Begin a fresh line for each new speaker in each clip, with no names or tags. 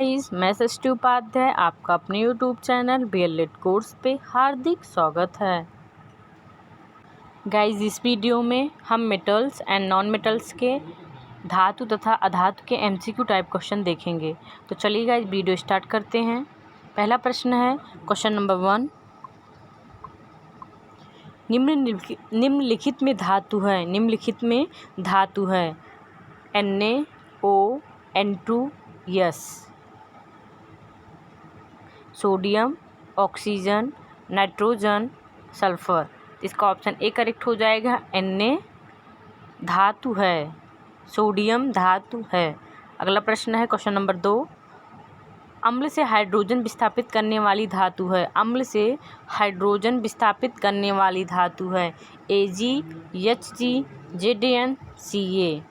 Guys, मैं सृष्टि उपाध्याय आपका अपने यूट्यूब चैनल BLED कोर्स पे हार्दिक स्वागत है। गाइस, इस वीडियो में हम मेटल्स एंड नॉन मेटल्स के धातु तथा अधातु के MCQ टाइप क्वेश्चन देखेंगे। तो चलिए गाइस, वीडियो स्टार्ट करते हैं। पहला प्रश्न है क्वेश्चन नंबर 1, निम्नलिखित में धातु है Na, O, N2, yes. Sodium, oxygen, nitrogen, sulphur. इसका ऑप्शन ए करेक्ट हो जाएगा। Na धातु है, सोडियम धातु है। अगला प्रश्न है क्वेश्चन नंबर 2, अम्ल से हाइड्रोजन विस्थापित करने वाली धातु है। अम्ल से हाइड्रोजन विस्थापित करने वाली धातु है Ag, Hg, Zn, Ca।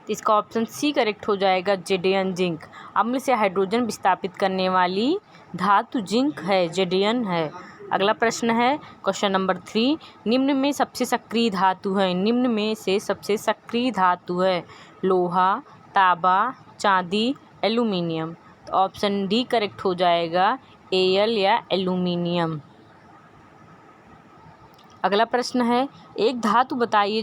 इसका ऑप्शन सी करेक्ट हो जाएगा, Zn जिंक। अम्ल से हाइड्रोजन विस्थापित करने वाली धातु जिंक है, Zn है। अगला प्रश्न है क्वेश्चन नंबर 3, निम्न में सबसे सक्रिय धातु है। निम्न में से सबसे सक्रिय धातु है लोहा, तांबा, चांदी, एल्यूमिनियम। तो ऑप्शन डी करेक्ट हो जाएगा, Al या एल्यूमिनियम। अगला प्रश्न है, एक धातु बताइए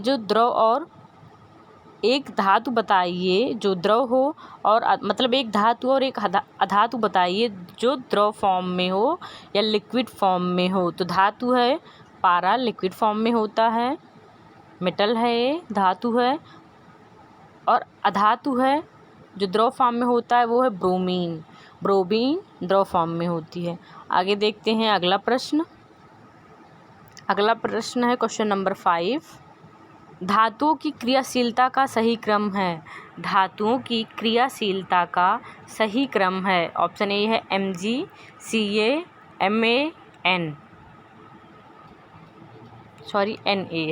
जो द्रव हो और मतलब एक धातु और एक अधातु बताइए जो द्रव फॉर्म में हो या लिक्विड फॉर्म में हो। तो धातु है पारा, लिक्विड फॉर्म में होता है। मेटल है, ये धातु है। और अधातु है जो द्रव फॉर्म में होता है वो है ब्रोमीन। ब्रोमीन द्रव फॉर्म में होती है। आगे देखते हैं अगला प्रश्न। अगला प्रश्न है क्वेश्चन नंबर 5, धातुओं की क्रियाशीलता का सही क्रम है। धातुओं की क्रियाशीलता का सही क्रम है। ऑप्शन ए है Mg, Ca, Na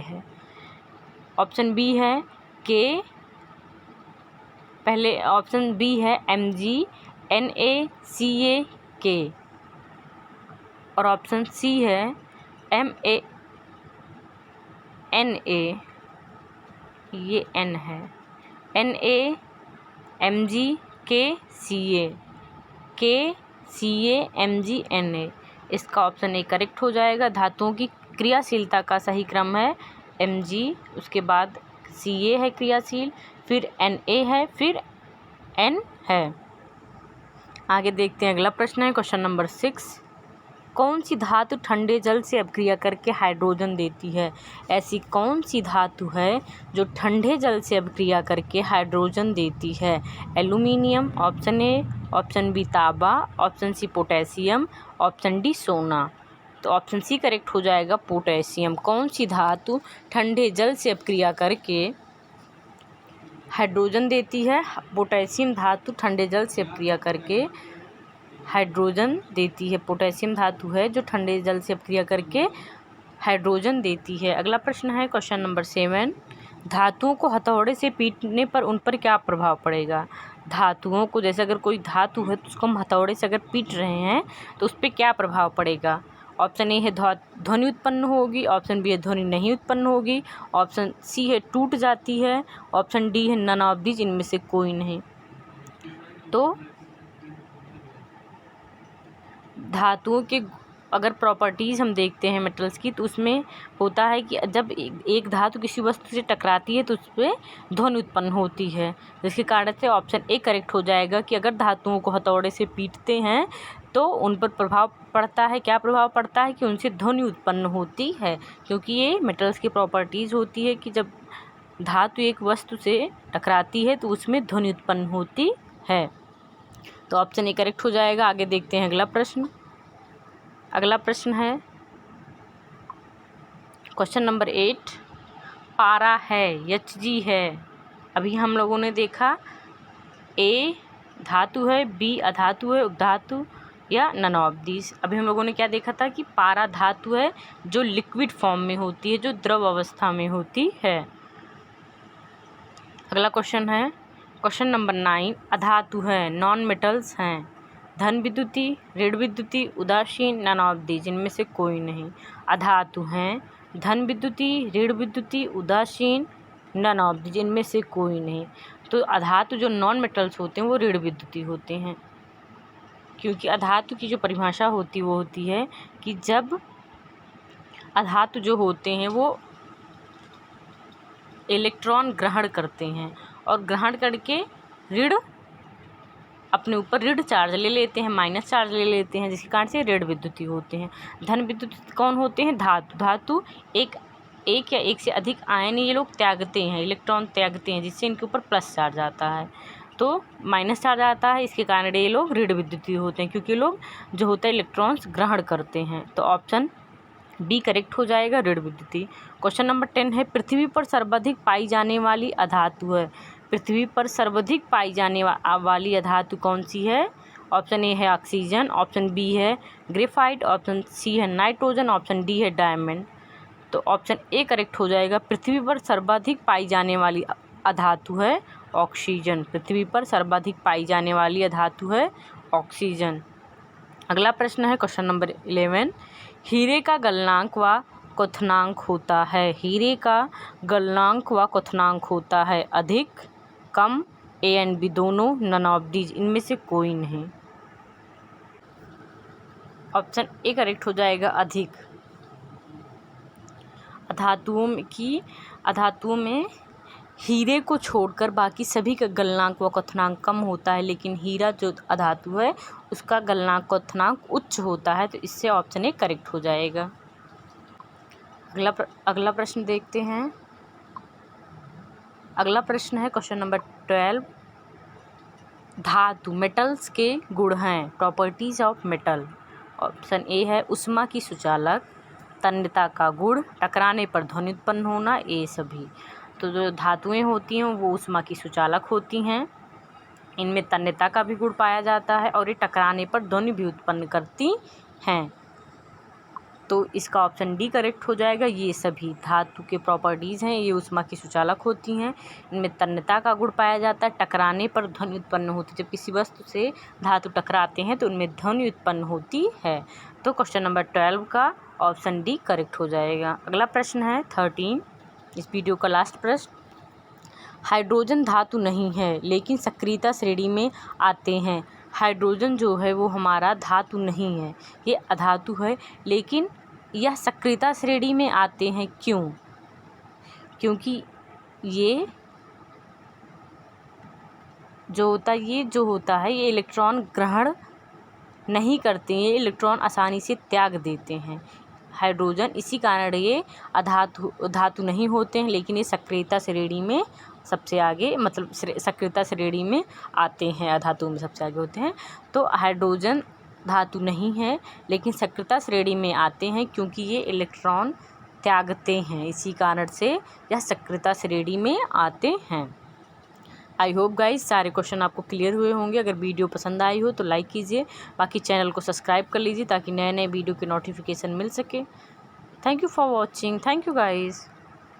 है। ऑप्शन बी है के, पहले ऑप्शन बी है Mg, Na, Ca, K। और ऑप्शन सी है Ma, Na, ये N है। Na, Mg, K, Ca, K, Ca, Mg, Na। इसका ऑप्शन ए करेक्ट हो जाएगा। धातुओं की क्रियाशीलता का सही क्रम है Mg, उसके बाद Ca है क्रियाशील, फिर Na है, फिर N है। आगे देखते हैं अगला प्रश्न है क्वेश्चन नंबर 6, कौन सी धातु ठंडे जल से अभिक्रिया करके हाइड्रोजन देती है। ऐसी कौन सी धातु है जो ठंडे जल से अभिक्रिया करके हाइड्रोजन देती है। Aluminium, option A, option B तांबा, option C potassium, option D सोना। तो ऑप्शन सी करेक्ट हो जाएगा, पोटेशियम। कौन सी धातु ठंडे जल से अभिक्रिया करके हाइड्रोजन देती है। पोटेशियम धातु ठंडे जल से अभिक्रिया करके हाइड्रोजन देती है। पोटेशियम धातु है जो ठंडे जल से अभिक्रिया करके हाइड्रोजन देती है। अगला प्रश्न है क्वेश्चन नंबर 7, धातुओं को हथौड़े से पीटने पर उन पर क्या प्रभाव पड़ेगा। धातुओं को, जैसे अगर कोई धातु है तो उसको हम हथौड़े से अगर पीट रहे हैं तो उस पर क्या प्रभाव पड़ेगा। ऑप्शन ए है ध्वनि उत्पन्न होगी, ऑप्शन बी है ध्वनि नहीं उत्पन्न होगी, ऑप्शन सी है टूट जाती है, ऑप्शन डी है नन ऑफ दीज, इनमें से कोई नहीं। तो धातुओं के अगर प्रॉपर्टीज़ हम देखते हैं मेटल्स की, तो उसमें होता है कि जब एक धातु किसी वस्तु से टकराती है तो उस पर ध्वनि उत्पन्न होती है। जिसके कारण से ऑप्शन ए करेक्ट हो जाएगा कि अगर धातुओं को हथौड़े से पीटते हैं तो उन पर प्रभाव पड़ता है। क्या प्रभाव पड़ता है कि उनसे ध्वनि उत्पन्न होती है, क्योंकि ये मेटल्स की प्रॉपर्टीज़ होती है कि जब धातु एक वस्तु से टकराती है तो उसमें ध्वनि उत्पन्न होती है। तो ऑप्शन ए करेक्ट हो जाएगा। आगे देखते हैं अगला प्रश्न। अगला प्रश्न है क्वेश्चन नंबर 8, पारा है, Hg है। अभी हम लोगों ने देखा ए धातु है, बी अधातु है, उपधातु या नन ऑफ दीज। अभी हम लोगों ने क्या देखा था कि पारा धातु है जो लिक्विड फॉर्म में होती है, जो द्रव अवस्था में होती है। अगला क्वेश्चन है क्वेश्चन नंबर 9, अधातु है, नॉन मेटल्स हैं। धन विद्युती, ऋण विद्युती, उदासीन, नन ऑफ दीज, इनमें से कोई नहीं। अधातु हैं, धन विद्युती, ऋण विद्युती, उदासीन, नन ऑफ दीज, इनमें से कोई नहीं। तो अधातु जो नॉन मेटल्स होते हैं वो ऋण विद्युतीय होते हैं, क्योंकि अधातु की जो परिभाषा होती वो होती है कि जब अधातु जो होते हैं वो इलेक्ट्रॉन ग्रहण करते हैं और ग्रहण करके ऋण अपने ऊपर ऋण चार्ज ले लेते हैं, माइनस चार्ज ले लेते हैं, जिसके कारण से ऋण विद्युतीय होते हैं। धन विद्युतीय कौन होते हैं? धातु एक या एक से अधिक आयन ये लोग त्यागते हैं, इलेक्ट्रॉन त्यागते हैं, जिससे इनके ऊपर प्लस चार्ज आता है, तो माइनस चार्ज आता है, इसके कारण ये लोग ऋण विद्युतीय होते हैं, क्योंकि लोग जो होता है इलेक्ट्रॉन्स ग्रहण करते हैं। तो ऑप्शन बी करेक्ट हो जाएगा, ऋण विद्युतीय। क्वेश्चन नंबर 10 है, पृथ्वी पर सर्वाधिक पाई जाने वाली अधातु है। पृथ्वी पर सर्वाधिक पाई जाने वाली अधातु कौन सी है? ऑप्शन ए है ऑक्सीजन, ऑप्शन बी है ग्रेफाइट, ऑप्शन सी है नाइट्रोजन, ऑप्शन डी है डायमंड। तो ऑप्शन ए करेक्ट हो जाएगा, पृथ्वी पर सर्वाधिक पाई जाने वाली अधातु है ऑक्सीजन। पृथ्वी पर सर्वाधिक पाई जाने वाली अधातु है ऑक्सीजन। अगला प्रश्न है क्वेश्चन नंबर 11, हीरे का गलनांक व क्वथनांक होता है। हीरे का गलनांक व क्वथनांक होता है अधिक, कम, ए एंड बी दोनों, नन ऑफ दीज इनमें से कोई नहीं। ऑप्शन ए करेक्ट हो जाएगा, अधिक। अधातुओं में हीरे को छोड़कर बाकी सभी का गलनांक व क्वथनांक कम होता है, लेकिन हीरा जो अधातु है उसका गलनांक क्वथनांक उच्च होता है, तो इससे ऑप्शन ए करेक्ट हो जाएगा। अगला प्रश्न देखते हैं। अगला प्रश्न है क्वेश्चन नंबर 12, धातु मेटल्स के गुण हैं, properties of metal. Option A है उष्मा की सुचालक, तन्यता का गुण, टकराने पर ध्वनि उत्पन्न होना, ये सभी। तो जो धातुएं होती हैं वो उष्मा की सुचालक होती हैं, इनमें तन्यता का भी गुण पाया जाता है और ये टकराने पर ध्वनि भी उत्पन्न करती हैं, तो इसका ऑप्शन डी करेक्ट हो जाएगा। ये सभी धातु के प्रॉपर्टीज़ हैं, ये उष्मा की सुचालक होती हैं, इनमें तन्यता का गुण पाया जाता है, टकराने पर ध्वनि उत्पन्न होती है। जब किसी वस्तु से धातु टकराते हैं तो उनमें ध्वनि उत्पन्न होती है। तो क्वेश्चन नंबर 12 का ऑप्शन डी करेक्ट हो जाएगा। अगला प्रश्न है 13, इस वीडियो का लास्ट प्रश्न, हाइड्रोजन धातु नहीं है लेकिन सक्रियता श्रेणी में आते हैं। हाइड्रोजन जो है वो हमारा धातु नहीं है, ये अधातु है, लेकिन यह सक्रियता श्रेणी में आते हैं। क्यों? क्योंकि ये जो होता है ये इलेक्ट्रॉन ग्रहण नहीं करते हैं, ये इलेक्ट्रॉन आसानी से त्याग देते हैं हाइड्रोजन, इसी कारण ये धातु नहीं होते हैं, लेकिन ये सक्रियता श्रेणी में सबसे आगे, मतलब सक्रियता श्रेणी में आते हैं, अधातु में सबसे आगे होते हैं। तो हाइड्रोजन धातु नहीं है लेकिन सक्रियता श्रेणी में आते हैं, क्योंकि ये इलेक्ट्रॉन त्यागते हैं, इसी कारण से यह सक्रियता श्रेणी में आते हैं। आई होप गाइस सारे क्वेश्चन आपको क्लियर हुए होंगे। अगर वीडियो पसंद आई हो तो लाइक कीजिए, बाकी चैनल को सब्सक्राइब कर लीजिए ताकि नए नए वीडियो के नोटिफिकेशन मिल सके। Thank you for watching, thank you guys.